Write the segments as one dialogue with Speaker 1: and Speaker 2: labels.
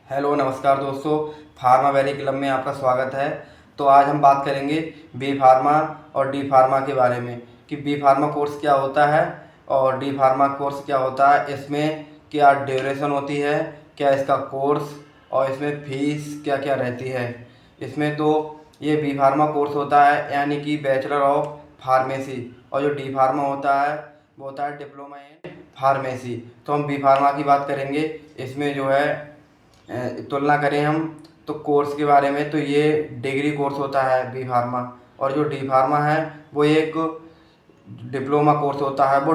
Speaker 1: Hello नमस्कार दोस्तों। Pharma valley club में आपका स्वागत है। तो आज हम बात करेंगे बी फार्मा और डी फार्मा के बारे में कि बी फार्मा कोर्स क्या होता है और डी फार्मा कोर्स क्या होता है, इसमें क्या ड्यूरेशन होती है, क्या इसका कोर्स और इसमें फीस क्या क्या रहती है। इसमें तो ये बी फार्मा कोर्स होता है यानी कि बैचलर ऑफ फार्मेसी, और जो डी फार्मा होता है वो होता है डिप्लोमा इन फार्मेसी। तो हम बी फार्मा की बात करेंगे। इसमें जो है तुलना करें हम तो कोर्स के बारे में, तो ये डिग्री कोर्स होता है बी फार्मा, और जो डी फार्मा है वो एक डिप्लोमा कोर्स होता है वो।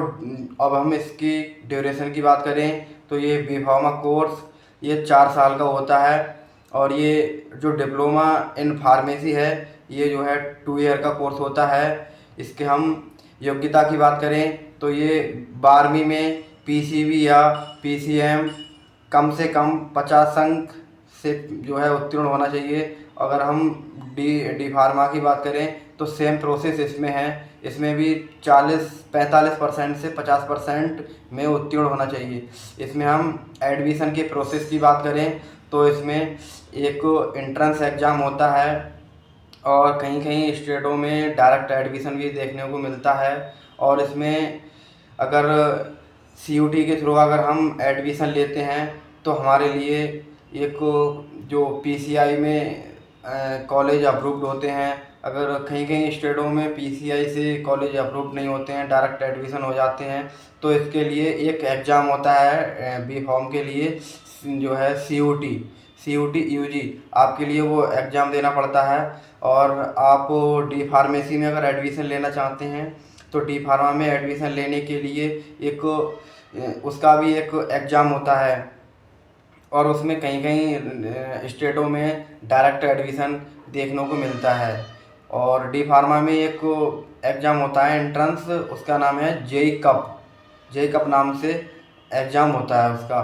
Speaker 1: अब हम इसकी ड्यूरेशन की बात करें तो ये बी फार्मा कोर्स ये 4 साल का होता है, और ये जो डिप्लोमा इन फार्मेसी है ये जो है 2 ईयर का कोर्स होता है। इसके हम योग्यता की बात करें तो ये 12वीं में पीसीबी या पीसीएम कम से कम 50 अंक से जो है उत्तीर्ण होना चाहिए। अगर हम डी डी फार्मा की बात करें तो सेम प्रोसेस इसमें है। इसमें भी 45% से 50% में उत्तीर्ण होना चाहिए। इसमें हम एडमिशन के प्रोसेस की बात करें तो इसमें एक एंट्रेंस एग्ज़ाम होता है, और कहीं कहीं स्टेटों में डायरेक्ट एडमिशन भी देखने को मिलता है। और इसमें अगर सीयूटी के थ्रू अगर हम एडमिशन लेते हैं तो हमारे लिए एक जो पीसीआई में कॉलेज अप्रूव्ड होते हैं। अगर कहीं कहीं स्टेटों में पीसीआई से कॉलेज अप्रूव्ड नहीं होते हैं, डायरेक्ट एडमिशन हो जाते हैं, तो इसके लिए एक एग्ज़ाम होता है बी फॉर्म के लिए जो है सी यू टी यूजी, आपके लिए वो एग्ज़ाम देना पड़ता है। और आप डी फार्मेसी में अगर एडमिशन लेना चाहते हैं तो डी फार्मा में एडमिशन लेने के लिए एक उसका भी एक एग्ज़ाम होता है, और उसमें कहीं कहीं स्टेटों में डायरेक्ट एडमिशन देखने को मिलता है। और डी फार्मा में एक एग्ज़ाम होता है एंट्रेंस, उसका नाम है जेई कप नाम से एग्ज़ाम होता है उसका।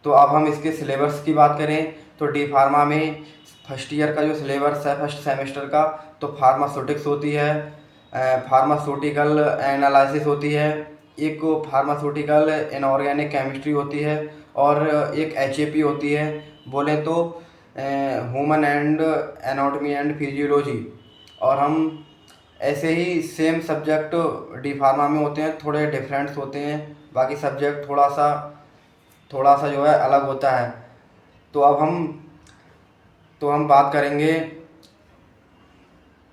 Speaker 1: तो अब हम इसके सिलेबस की बात करें तो डी फार्मा में फर्स्ट ईयर का जो सिलेबस है फर्स्ट सेमेस्टर का, तो फार्मास्यूटिक्स होती है, फार्मास्यूटिकल एनालिसिस होती है, एक फार्मास्यूटिकल इनऑर्गेनिक केमिस्ट्री होती है, और एक एचएपी होती है, बोले तो human and anatomy and physiology. और हम ऐसे ही सेम सब्जेक्ट डी फार्मा में होते हैं, थोड़े डिफरेंट्स होते हैं, बाकी सब्जेक्ट थोड़ा सा जो है अलग होता है। तो अब हम बात करेंगे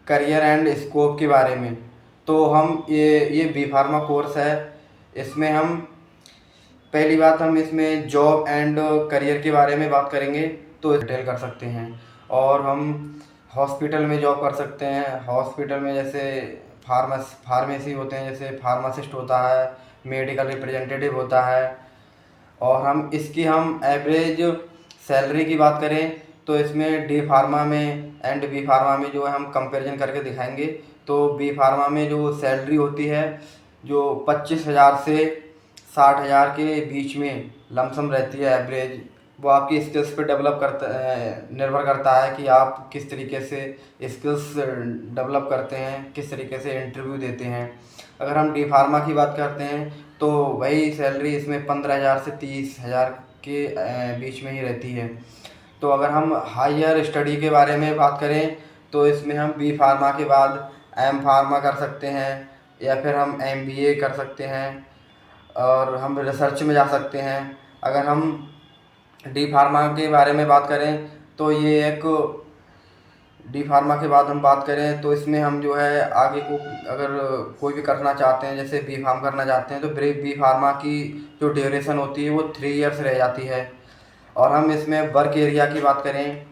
Speaker 1: करियर एंड स्कोप के बारे में। तो हम ये बी फार्मा कोर्स है, इसमें हम पहली बात हम इसमें जॉब एंड करियर के बारे में बात करेंगे तो डिटेल कर सकते हैं। और हम हॉस्पिटल में जॉब कर सकते हैं। हॉस्पिटल में जैसे फार्मेसी होते हैं, जैसे फार्मासिस्ट होता है, मेडिकल रिप्रेजेंटेटिव होता है। और हम एवरेज सैलरी की बात करें तो इसमें डी फार्मा में एंड बी फार्मा में जो है हम कंपैरिजन करके दिखाएंगे। तो बी फार्मा में जो सैलरी होती है जो 25,000 से 60,000 के बीच में लमसम रहती है एवरेज। वो आपकी स्किल्स पे निर्भर करता है कि आप किस तरीके से स्किल्स डेवलप करते हैं, किस तरीके से इंटरव्यू देते हैं। अगर हम डी फार्मा की बात करते हैं तो वही सैलरी इसमें 15,000 से 30,000 के बीच में ही रहती है। तो अगर हम हायर स्टडी के बारे में बात करें तो इसमें हम बी फार्मा के बाद एम फार्मा कर सकते हैं, या फिर हम एमबीए कर सकते हैं, और हम रिसर्च में जा सकते हैं। अगर हम डी फार्मा के बारे में बात करें तो ये एक डी फार्मा के बाद हम बात करें तो इसमें हम जो है आगे को अगर कोई भी करना चाहते हैं, जैसे बी फार्म करना चाहते हैं, तो बी फार्मा की जो ड्यूरेशन होती है वो 3 ईयर्स रह जाती है। और हम इसमें वर्क एरिया की बात करें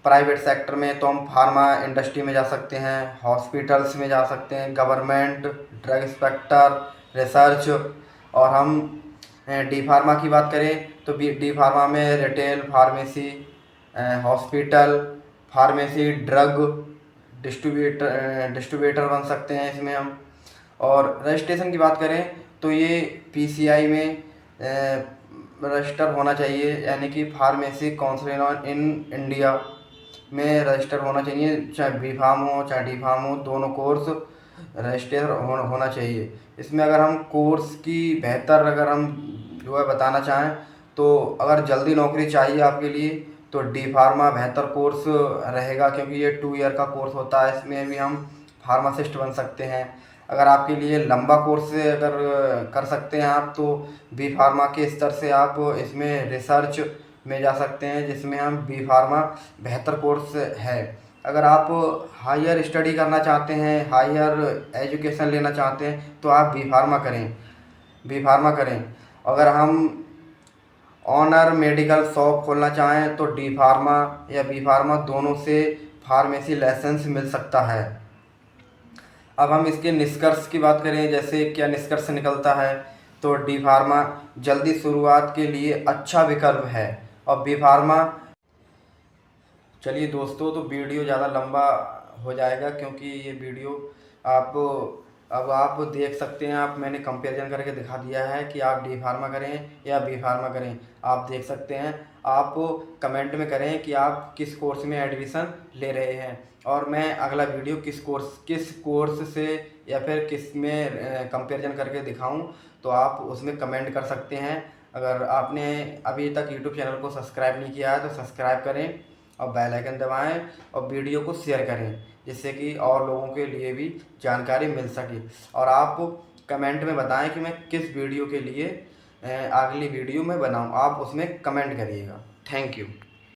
Speaker 1: प्राइवेट सेक्टर में तो हम फार्मा इंडस्ट्री में जा सकते हैं, हॉस्पिटल्स में जा सकते हैं, गवर्नमेंट, ड्रग इंस्पेक्टर, रिसर्च। और हम डी फार्मा की बात करें तो डी फार्मा में retail pharmacy, hospital pharmacy, drug distributor बन सकते हैं इसमें हम। और रजिस्ट्रेशन की बात करें तो ये पीसीआई में रजिस्टर होना चाहिए, यानी कि फार्मेसी काउंसिल इन इंडिया में रजिस्टर होना चाहिए। चाहे बी फार्म हो चाहे डी फार्म हो, दोनों कोर्स रजिस्टर होना चाहिए। इसमें अगर हम कोर्स की बेहतर अगर हम जो है बताना चाहें तो अगर जल्दी नौकरी चाहिए आपके लिए तो डी फार्मा बेहतर कोर्स रहेगा, क्योंकि ये 2 ईयर का कोर्स होता है। इसमें भी हम फार्मासिस्ट बन सकते हैं। अगर आपके लिए लंबा कोर्स अगर कर सकते हैं आप, तो बी फार्मा के स्तर से आप इसमें रिसर्च में जा सकते हैं, जिसमें हम बी फार्मा बेहतर कोर्स है। अगर आप हायर स्टडी करना चाहते हैं, हायर एजुकेशन लेना चाहते हैं, तो आप बी फार्मा करें, बी फार्मा करें। अगर हम ऑनर मेडिकल शॉप खोलना चाहें, तो डी फार्मा या बी फार्मा दोनों से फार्मेसी लाइसेंस मिल सकता है। अब हम इसके निष्कर्ष की बात करें, जैसे क्या निष्कर्ष निकलता है, तो डी फार्मा जल्दी शुरुआत के लिए अच्छा विकल्प है। और बी फार्मा, चलिए दोस्तों, तो वीडियो ज़्यादा लंबा हो जाएगा, क्योंकि ये वीडियो आप अब आप देख सकते हैं। आप मैंने कंपैरिजन करके दिखा दिया है कि आप डी फार्मा करें या बी फार्मा करें। आप देख सकते हैं। आप कमेंट में करें कि आप किस कोर्स में एडमिशन ले रहे हैं, और मैं अगला वीडियो किस कोर्स से या फिर किस में कंपैरिजन करके दिखाऊं, तो आप उसमें कमेंट कर सकते हैं। अगर आपने अभी तक यूट्यूब चैनल को सब्सक्राइब नहीं किया है, तो सब्सक्राइब करें और बेल आइकन दबाएं और वीडियो को शेयर करें, जिससे कि और लोगों के लिए भी जानकारी मिल सके। और आप कमेंट में बताएं कि मैं किस वीडियो के लिए अगली वीडियो में बनाऊं, आप उसमें कमेंट करिएगा। Thank you.